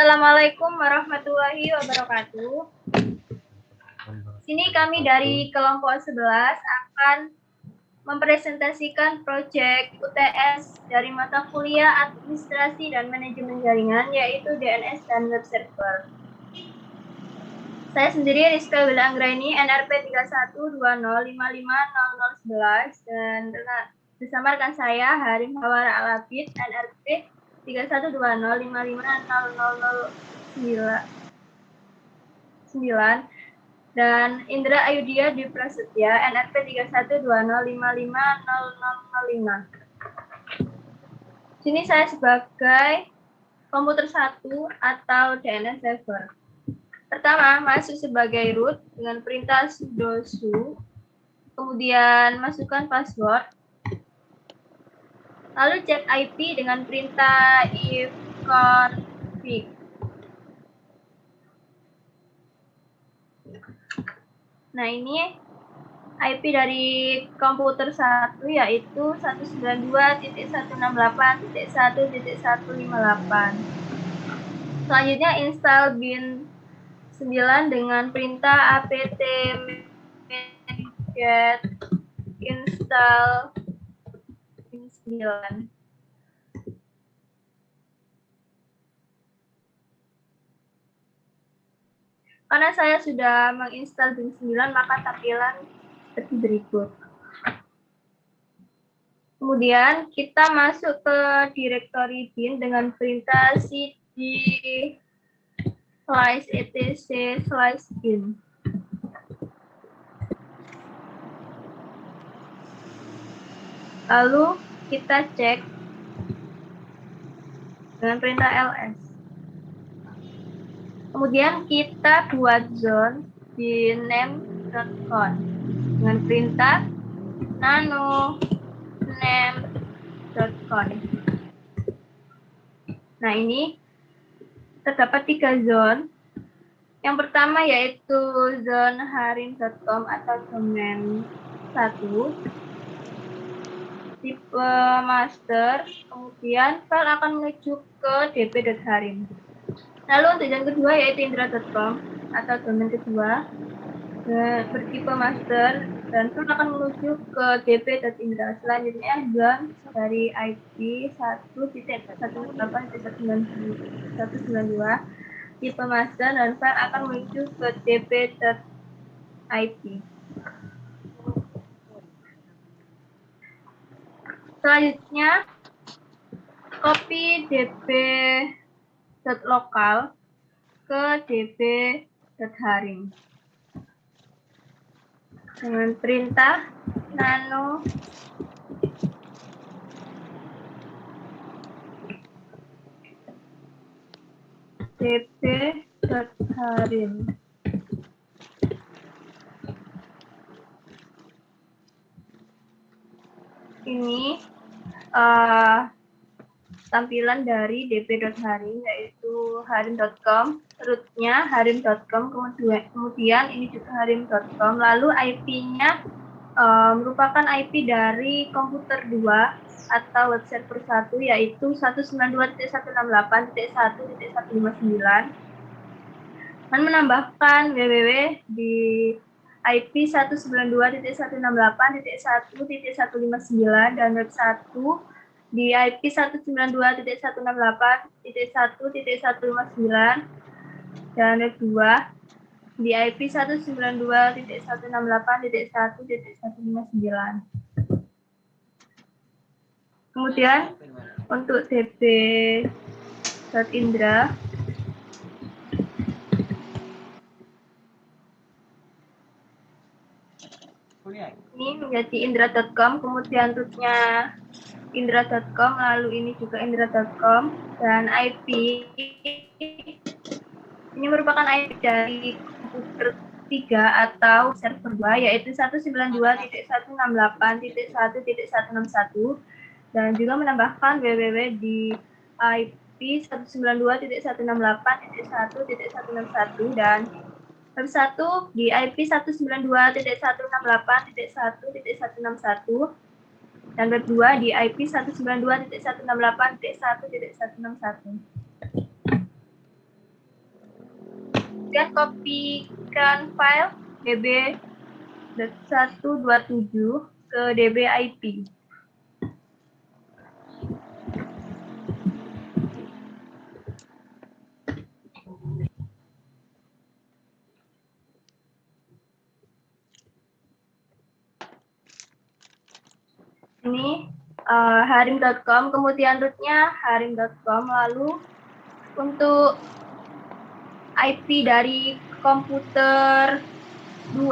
Assalamualaikum warahmatullahi wabarakatuh. Sini kami dari kelompok 11 akan mempresentasikan proyek UTS dari mata kuliah Administrasi dan Manajemen Jaringan, yaitu DNS dan Web Server. Saya sendiri Rizka Wila Anggraini, NRP 3120550011, dan bersama rekan saya Harim Hawara Alapid, NRP 3120550009, dan Indra Ayudia Dwi Prasetya, NRP 3120550005. Sini saya sebagai komputer 1 atau DNS server. Pertama, masuk sebagai root dengan perintah sudo su, kemudian masukkan password, lalu cek IP dengan perintah ifconfig. Nah, ini IP dari komputer 1 yaitu 192.168.1.158. Selanjutnya install bin 9 dengan perintah apt get install bin 9. Karena saya sudah menginstal bin 9, maka tampilan seperti berikut. Kemudian kita masuk ke direktori bin dengan perintah cd /etc/bin. Lalu kita cek dengan perintah ls. Kemudian kita buat zone di name.conf dengan perintah nano name.conf. Nah, ini terdapat 3 zone. Yang pertama yaitu zone harim.com atau domain 1, tipe master, kemudian file akan menuju ke dp.harim. Lalu untuk yang kedua yaitu indra.com atau domain kedua bertipe master dan file akan menuju ke dp.indra. Selanjutnya zone dari IP 1.168.192 tipe master dan file akan menuju ke dp.ip. Selanjutnya copy dp.lokal ke dp.harim dengan perintah nano dp.harim. Ini tampilan dari dp.harim, yaitu harim.com, rootnya harim.com, kemudian ini juga harim.com, lalu IP-nya merupakan IP dari komputer 2 atau web server 1, yaitu 192.168.1.159, dan menambahkan www di IP 192.168.1.159 dan web 1 di IP 192.168.1.159 dan web 2 di IP 192.168.1.159. Kemudian untuk dp.indra ini menjadi indra.com, kemudian rootnya indra.com, lalu ini juga indra.com, dan IP ini merupakan IP dari komputer 3 atau server 2 yaitu 192.168.1.161 dan juga menambahkan www di IP 192.168.1.161 dan web 1 di IP 192.168.1.161 dan web 2 di IP 192.168.1.161. Kemudian kopikan file db.127 ke db IP. Ini harim.com, kemudian rootnya harim.com, lalu untuk IP dari komputer 2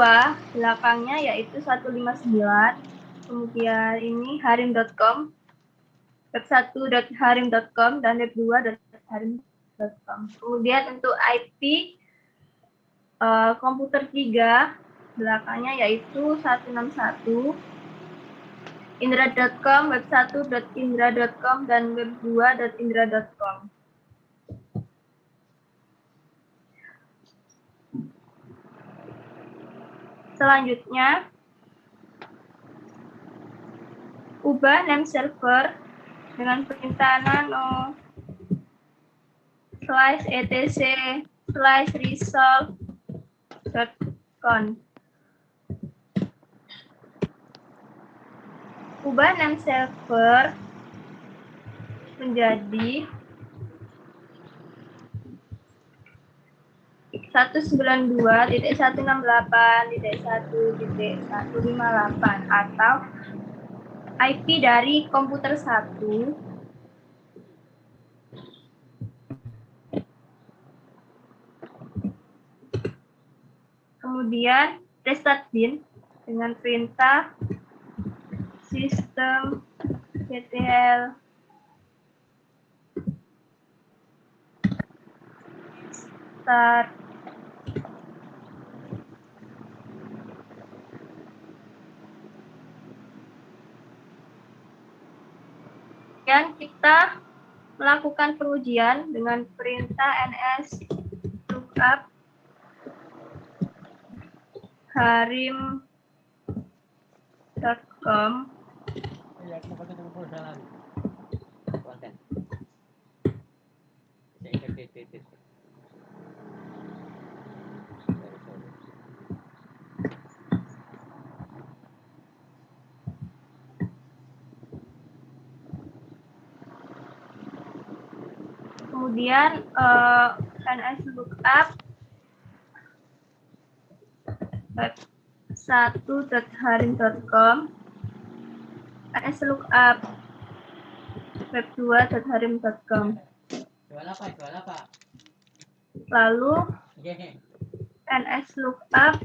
belakangnya yaitu 159, kemudian ini harim.com, web1.harim.com dan web2.harim.com. Kemudian untuk IP komputer 3 belakangnya yaitu 161, indra.com, web1.indra.com dan web2.indra.com. Selanjutnya, ubah name server dengan perintah nano /etc/resolve.conf. Ubah name server menjadi 192.168.1.158 atau IP dari komputer 1 kemudian restart bin dengan perintah systemctl start. Kemudian kita melakukan pengujian dengan perintah ns lookup harim.com kemudian ns lookup web1.harim.com, ns lookup web2.harim.com. Lalu ns lookup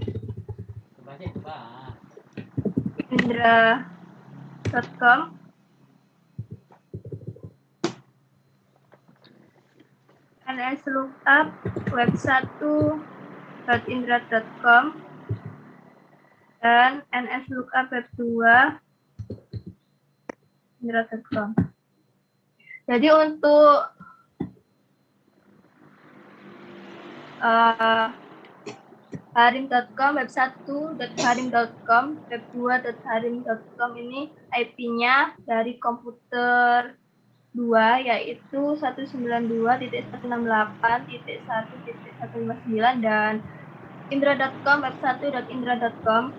indra.com, ns lookup web1.indra.com dan ns lookup web2.indra.com. Jadi untuk harim.com, web1.harim.com, web2.harim.com ini IP-nya dari komputer 2 yaitu 192.168.1.159 dan indra.com, web1.indra.com,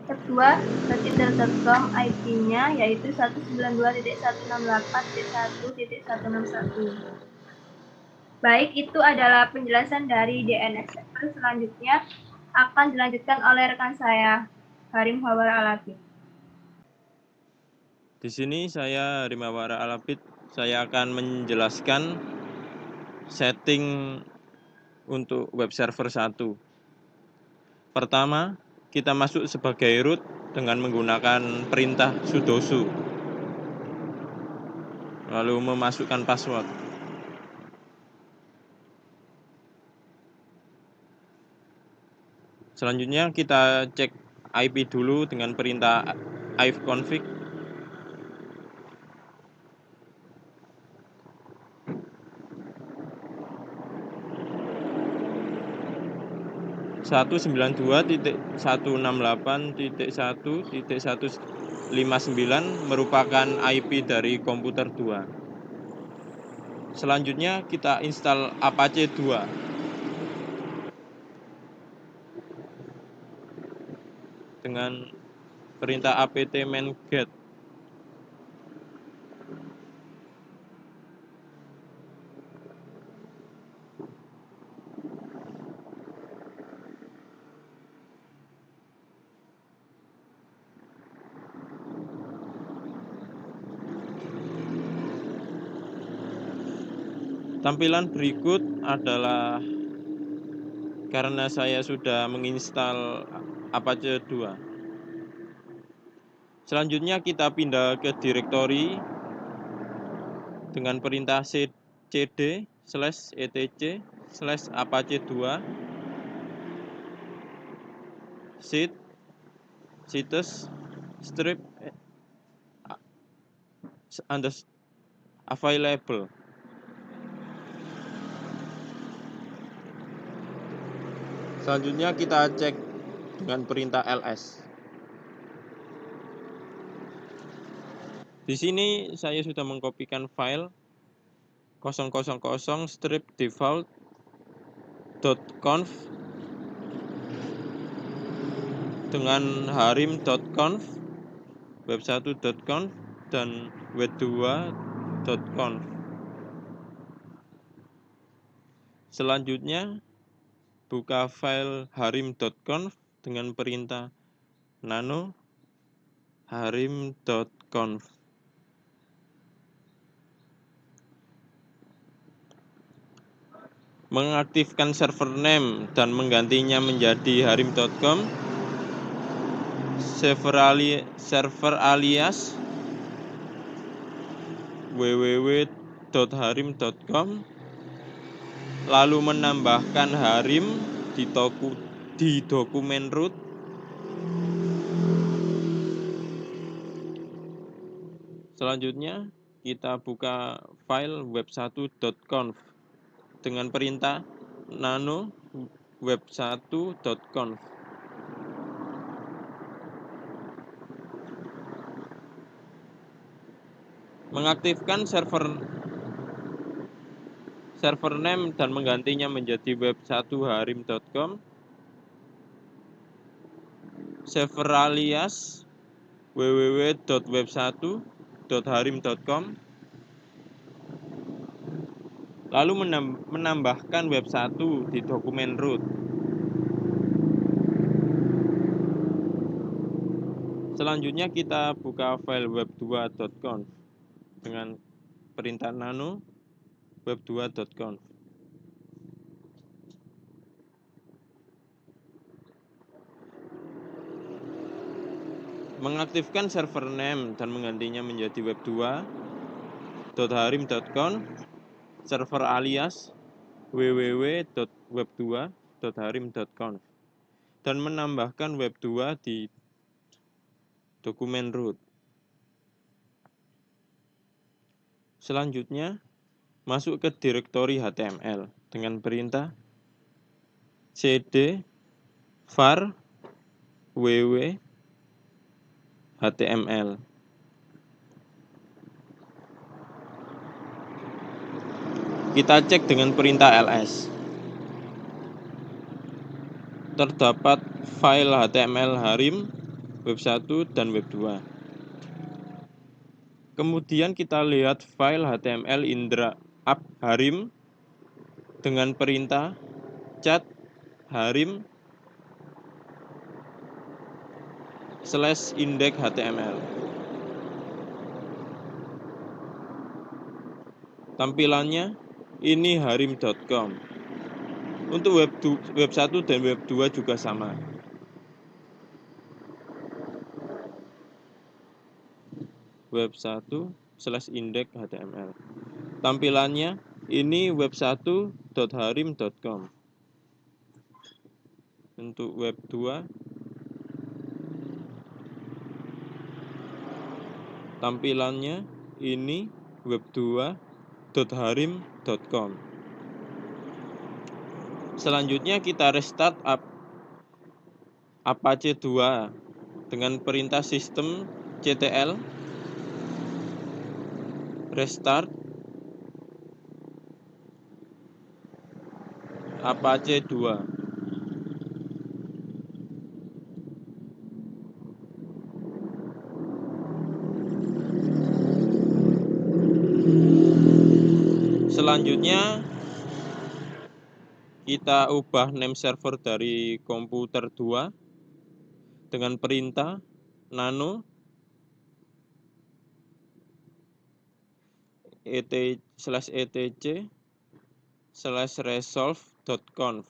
web2.indra.com IP-nya yaitu 192.168.1.161. Baik, itu adalah penjelasan dari DNS server. Selanjutnya akan dilanjutkan oleh rekan saya, Harim Hawara Alapit. Di sini saya Harim Hawara Alapit. Saya akan menjelaskan setting untuk web server 1. Pertama, kita masuk sebagai root dengan menggunakan perintah sudosu. Lalu memasukkan password. Selanjutnya kita cek IP dulu dengan perintah ifconfig. (192.168.1.159) merupakan IP dari komputer 2. Selanjutnya kita install Apache 2. dengan perintah apt main get. Tampilan berikut adalah karena saya sudah menginstal Apache 2. Selanjutnya kita pindah ke direktori dengan perintah cd/etc/apache2 situs strip available. Selanjutnya kita cek dengan perintah ls. Di sini saya sudah mengkopikan file 000 strip default.conf dengan harim.conf, web1.conf, dan web2.conf. Selanjutnya buka file harim.conf dengan perintah nano harim.conf. Mengaktifkan server name dan menggantinya menjadi harim.com. Server alias www.harim.com, lalu menambahkan harim di dokumen root. Selanjutnya kita buka file web1.conf dengan perintah nano web1.conf. Mengaktifkan server name dan menggantinya menjadi web1harim.com. Server alias www.web1.harim.com, lalu menambahkan web1 di dokumen root. Selanjutnya kita buka file web2.conf dengan perintah nano web2.conf. Mengaktifkan server name dan menggantinya menjadi web2.harim.conf, server alias www.web2.harim.conf, dan menambahkan web2 di dokumen root. Selanjutnya masuk ke direktori HTML dengan perintah cd var ww HTML. Kita cek dengan perintah ls. Terdapat file HTML harim, web1 dan web2. Kemudian kita lihat file HTML Indra app harim dengan perintah cat harim /index HTML. Tampilannya ini harim.com. Untuk web1 dan web2 juga sama. web1/index HTML. Tampilannya ini web1.harim.com. Untuk web2 tampilannya ini web2.harim.com. Selanjutnya kita restart Apache 2 dengan perintah sistem ctl restart Apache 2. Selanjutnya kita ubah name server dari komputer 2 dengan perintah nano etc/resolve.conf.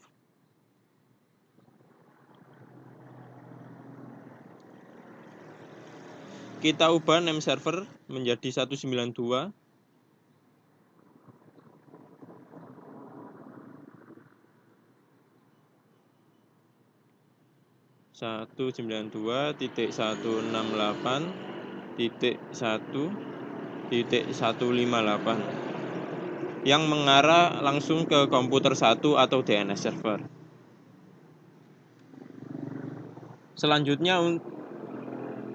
Kita ubah name server menjadi 192 192.168.1.158 yang mengarah langsung ke komputer 1 atau DNS server. Selanjutnya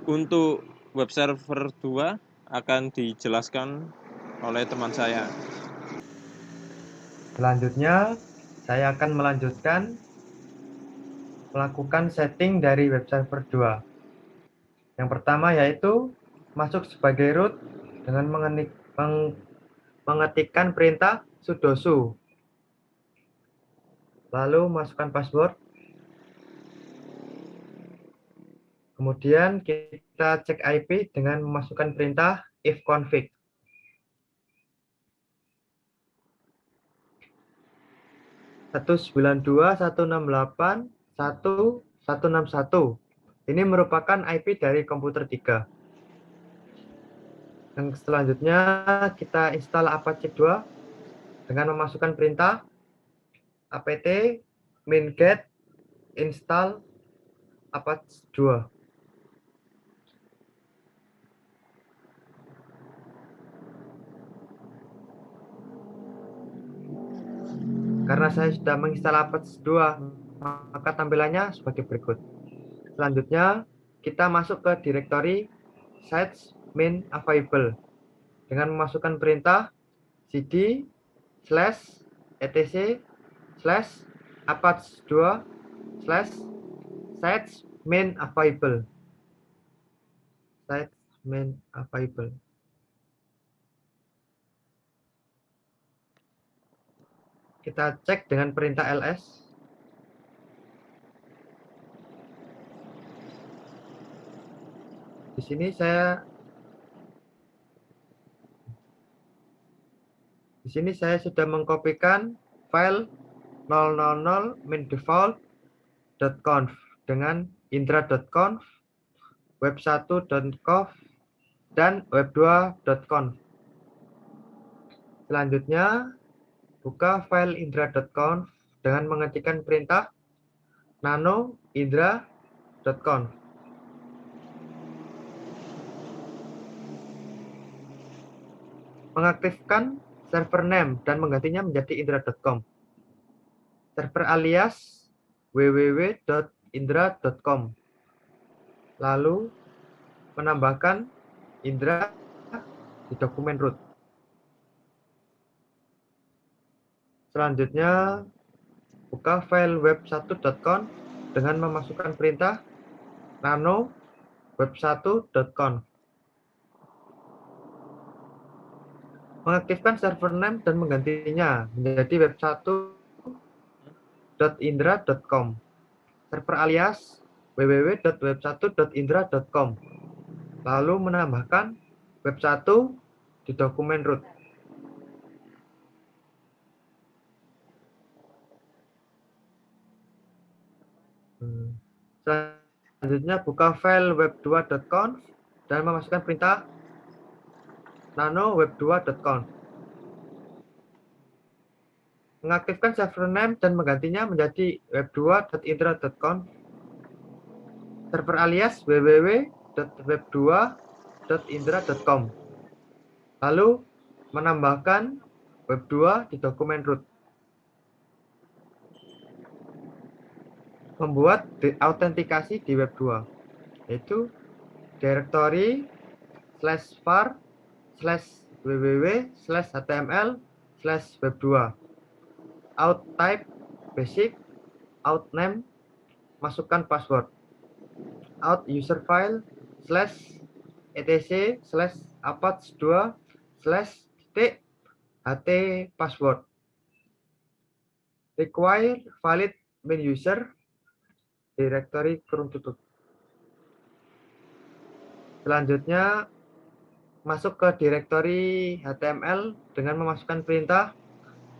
untuk web server 2 akan dijelaskan oleh teman saya. Selanjutnya, saya akan melakukan setting dari web server 2. Yang pertama yaitu masuk sebagai root dengan mengetikkan perintah sudo su. Lalu masukkan password. Kemudian kita cek IP dengan memasukkan perintah ifconfig. (192.168.1.161). Ini merupakan IP dari komputer 3. Yang selanjutnya kita install Apache 2 dengan memasukkan perintah apt min-get install Apache 2. Karena saya sudah menginstal Apache 2, maka tampilannya sebagai berikut. Selanjutnya, kita masuk ke direktori sites main available dengan memasukkan perintah cd/etc/apache 2/sites main available. Sites main available. Kita cek dengan perintah ls. Di sini saya sudah mengkopikan file 000 main-default.conf dengan indra.conf, web1.conf, dan web2.conf. Selanjutnya, buka file indra.conf dengan mengetikkan perintah nano indra.conf. Mengaktifkan server name dan menggantinya menjadi indra.com. Server alias www.indra.com. Lalu menambahkan Indra di dokumen root. Selanjutnya, buka file web1.conf dengan memasukkan perintah nano web1.conf. Mengaktifkan server name dan menggantinya menjadi web1.indra.com. Server alias www.web1.indra.com. Lalu menambahkan web1 di dokumen root. Selanjutnya buka file web2.conf dan memasukkan perintah nano web2.conf. Mengaktifkan server name dan menggantinya menjadi web2.indra.conf. Server alias www.web2.indra.com. Lalu menambahkan web2 di dokumen root. Membuat autentikasi di web2, yaitu directory /var/www/html/web2. Out type basic, out name, masukkan password. Out user file /etc/apache 2/. titik HT password. Require valid main user directory kurung tutup. Selanjutnya masuk ke directory HTML dengan memasukkan perintah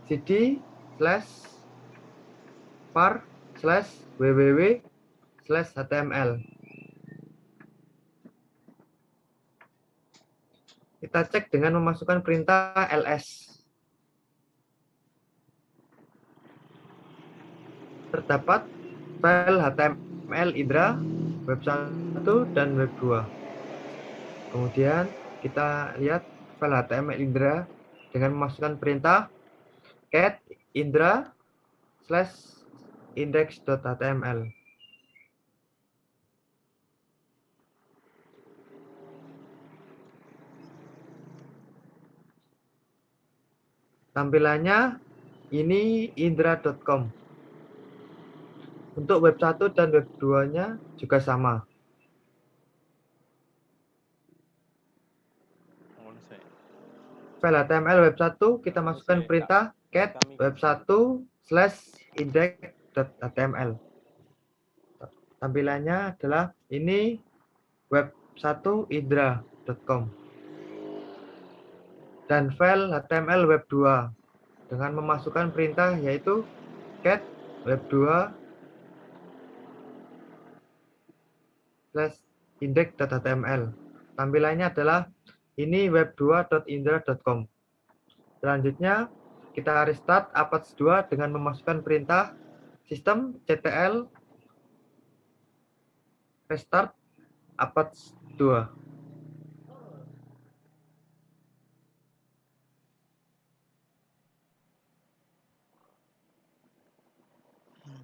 cd/var/www/html. Kita cek dengan memasukkan perintah ls. Terdapat file HTML Indra web 1 dan web 2. Kemudian kita lihat file HTML Indra dengan memasukkan perintah cat indra/index.html. Tampilannya ini indra.com. Untuk web 1 dan web 2-nya juga sama. File HTML web 1 kita masukkan perintah cat web1/index.html. Tampilannya adalah ini web1 indra.com. Dan file HTML web 2 dengan memasukkan perintah yaitu cat web2/index.html. Tampilannya adalah ini web2.indra.com. Selanjutnya kita restart Apache 2 dengan memasukkan perintah systemctl restart Apache 2.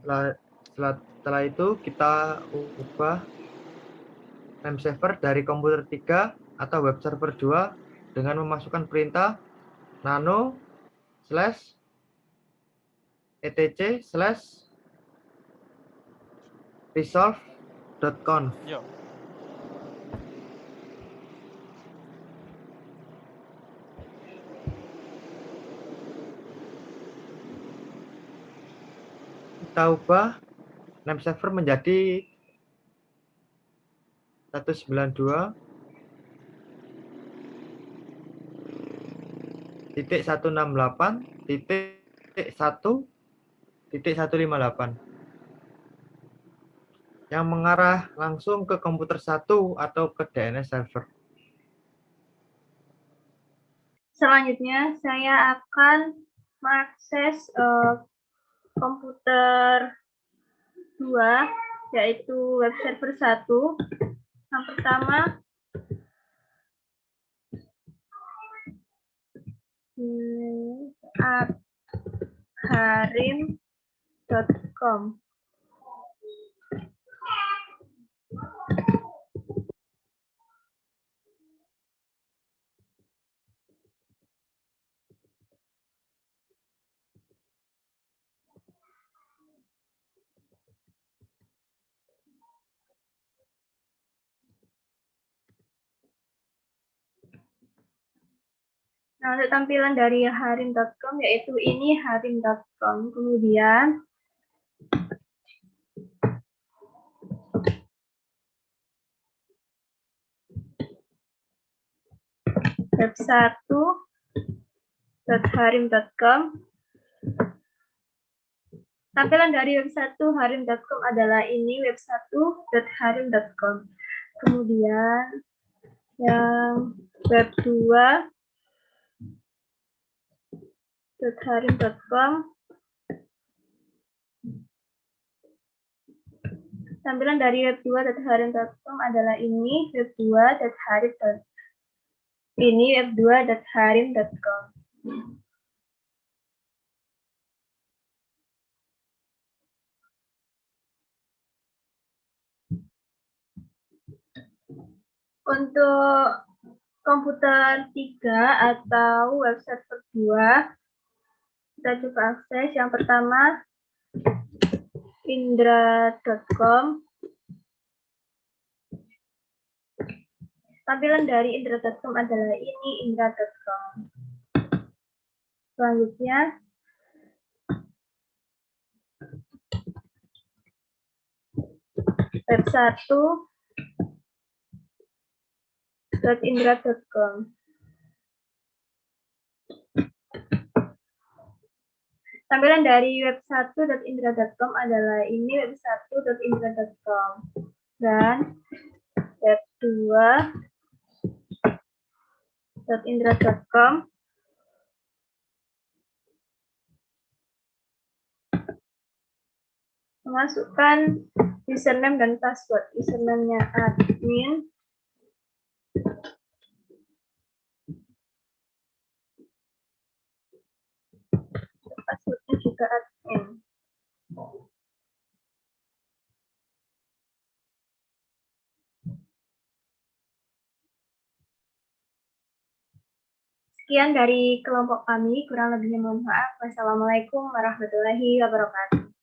Setelah itu kita ubah name server dari komputer 3 atau web server 2 dengan memasukkan perintah nano/etc/resolve.conf. Kita ubah name server menjadi 192.168.1.158 yang mengarah langsung ke komputer 1 atau ke DNS server. Selanjutnya saya akan mengakses komputer 2, yaitu web server 1. Yang pertama, harim.com. Nah, untuk tampilan dari harim.com yaitu ini harim.com. Kemudian web 1.harim.com. Tampilan dari web 1 harim.com adalah ini web 1.harim.com. Kemudian yang web 2.harim.com. Tampilan dari web 2.harim.com adalah ini web 2.harim.com. Ini web 2.harim.com. Untuk komputer 3 atau web server 2, kita coba akses. Yang pertama, indra.com. Tampilan dari indra.com adalah ini indra.com. Selanjutnya, web 1.indra.com. Tampilan dari web 1.indra.com adalah ini web 1.indra.com dan web 2.indra.com memasukkan username dan password. Username-nya admin, password-nya juga admin. Sekian dari kelompok kami, kurang lebihnya mohon maaf. Wassalamualaikum warahmatullahi wabarakatuh.